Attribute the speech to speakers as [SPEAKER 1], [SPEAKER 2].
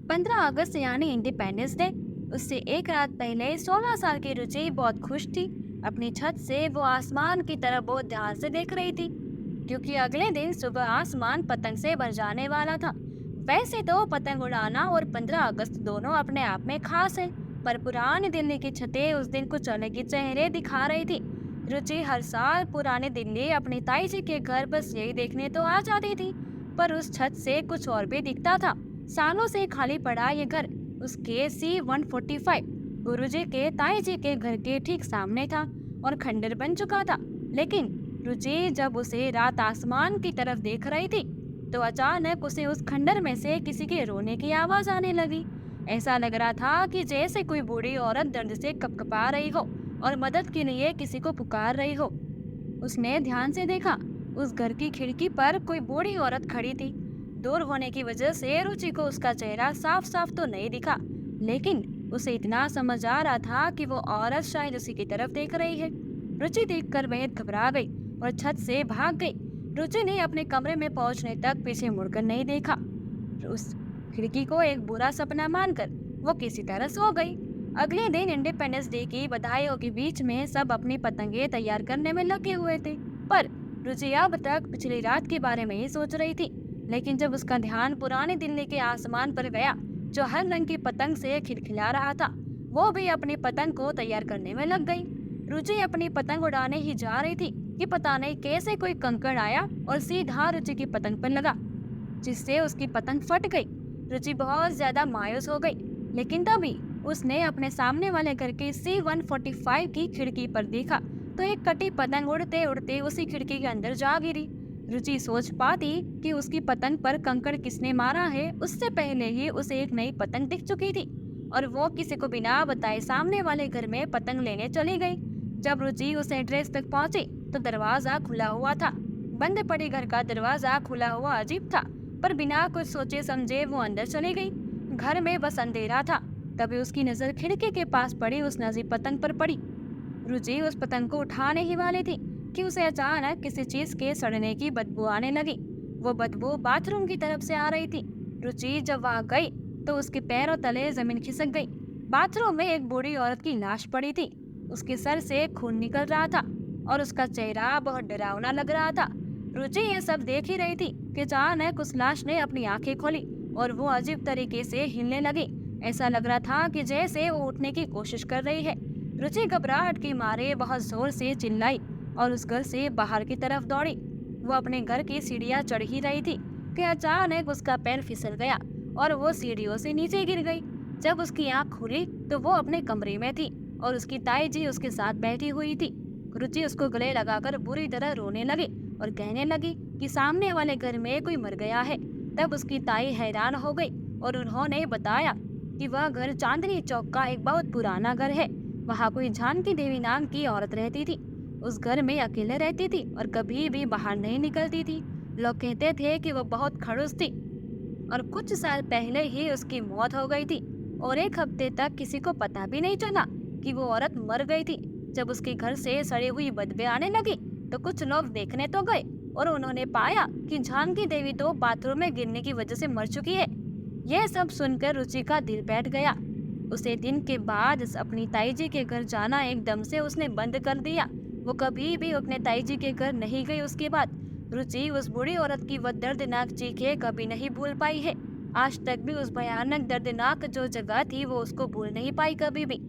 [SPEAKER 1] 15 अगस्त यानी independence day. उससे एक रात पहले 16 साल की रुचि बहुत खुश थी। अपनी छत से वो आसमान की तरफ बहुत ध्यान से देख रही थी, क्योंकि अगले दिन सुबह आसमान पतंग से भर जाने वाला था। वैसे तो पतंग उड़ाना और 15 अगस्त दोनों अपने आप में खास है, पर पुरानी दिल्ली की छतें उस दिन कुछ अलग ही चेहरे दिखा रही थी। रुचि हर साल पुरानी दिल्ली अपनी ताई जी के घर बस यही देखने तो आ जाती थी, पर उस छत से कुछ और भी दिखता था। सालों से खाली पड़ा ये घर उसके C-145 गुरुजी के ताई जी के घर के ठीक सामने था और खंडर बन चुका था। लेकिन रुचि जब उसे रात आसमान की तरफ देख रही थी, तो अचानक उसे उस खंडर में से किसी के रोने की आवाज आने लगी। ऐसा लग रहा था कि जैसे कोई बूढ़ी औरत दर्द से कपकपा रही हो और मदद के लिए किसी को पुकार रही हो। उसने ध्यान से देखा। उस घर की खिड़की पर कोई बूढ़ी औरत खड़ी थी। दूर होने की वजह से रुचि को उसका चेहरा साफ साफ तो नहीं दिखा, लेकिन उसे इतना समझ आ रहा था कि वो औरत शायद उसी की तरफ देख रही है। रुचि देखकर बेहद घबरा गई और छत से भाग गई। रुचि ने अपने कमरे में पहुंचने तक पीछे मुड़कर नहीं देखा। उस खिड़की को एक बुरा सपना मानकर वो किसी तरह सो गई। अगले दिन इंडिपेंडेंस डे की बधाइयों के बीच में सब अपनी पतंगे तैयार करने में लगे हुए थे, पर रुचि अब तक पिछली रात के बारे में ही सोच रही थी। लेकिन जब उसका ध्यान पुरानी दिल्ली के आसमान पर गया, जो हर रंग की पतंग से खिलखिला रहा था, वो भी अपनी पतंग को तैयार करने में लग गई। रुचि अपनी पतंग उड़ाने ही जा रही थी कि पता नहीं कैसे कोई कंकड़ आया और सीधा रुचि की पतंग पर लगा, जिससे उसकी पतंग फट गई। रुचि बहुत ज्यादा मायूस हो गई, लेकिन तभी उसने अपने सामने वाले घर की C-145 की खिड़की पर देखा तो एक कटी पतंग उड़ते उड़ते उसी खिड़की के अंदर जा गिरी। रुचि सोच पाती कि उसकी पतंग पर कंकड़ किसने मारा है, उससे पहले ही उसे एक नई पतंग दिख चुकी थी और वो किसी को बिना बताए सामने वाले घर में पतंग लेने चली गई। जब रुचि उस एड्रेस तक पहुंची तो दरवाजा खुला हुआ था। बंद पड़े घर का दरवाजा खुला हुआ अजीब था, पर बिना कुछ सोचे समझे वो अंदर चली गई। घर में बस अंधेरा था। तभी उसकी नजर खिड़की के पास पड़ी उस नजीब पतंग पर पड़ी। रुचि उस पतंग को उठाने ही वाली थी कि उसे अचानक किसी चीज के सड़ने की बदबू आने लगी। वो बदबू बाथरूम की तरफ से आ रही थी। रुचि जब वहां गई तो उसके पैरों तले जमीन खिसक गई। बाथरूम में एक बूढ़ी औरत की लाश पड़ी थी। उसके सर से खून निकल रहा था और उसका चेहरा बहुत डरावना लग रहा था। रुचि ये सब देख ही रही थी कि अचानक उस लाश ने अपनी आंखें खोली और वो अजीब तरीके से हिलने लगी। ऐसा लग रहा था कि जैसे वो उठने की कोशिश कर रही है। रुचि घबराहट के मारे बहुत जोर से चिल्लाई और उस घर से बाहर की तरफ दौड़ी। वो अपने घर की सीढ़ियां चढ़ ही रही थी कि अचानक उसका पैर फिसल गया और वो सीढ़ियों से नीचे गिर गई। जब उसकी आंख खुली तो वो अपने कमरे में थी और उसकी ताई जी उसके साथ बैठी हुई थी। रुचि उसको गले लगाकर बुरी तरह रोने लगी और कहने लगी कि सामने वाले घर में कोई मर गया है। तब उसकी ताई हैरान हो गई और उन्होंने बताया कि वह घर चांदनी चौक का एक बहुत पुराना घर है। वहाँ कोई जानकी देवी नाम की औरत रहती थी। उस घर में अकेले रहती थी और कभी भी बाहर नहीं निकलती थी। लोग कहते थे कि वो बहुत खड़ूस थी और कुछ साल पहले ही उसकी मौत हो गई थी और एक हफ्ते तक किसी को पता भी नहीं चला कि वो औरत मर गई थी। जब उसके घर से सड़ी हुई बदबू आने लगी तो कुछ लोग देखने तो गए और उन्होंने पाया कि जानकी देवी तो बाथरूम में गिरने की वजह से मर चुकी है। यह सब सुनकर रुचि का दिल बैठ गया। उसे दिन के बाद अपनी ताई जी के घर जाना एकदम से उसने बंद कर दिया। वो कभी भी अपने ताई जी के घर नहीं गई। उसके बाद रुचि उस बूढ़ी औरत की वह दर्दनाक चीखें कभी नहीं भूल पाई है। आज तक भी उस भयानक दर्दनाक जो जगह थी वो उसको भूल नहीं पाई कभी भी।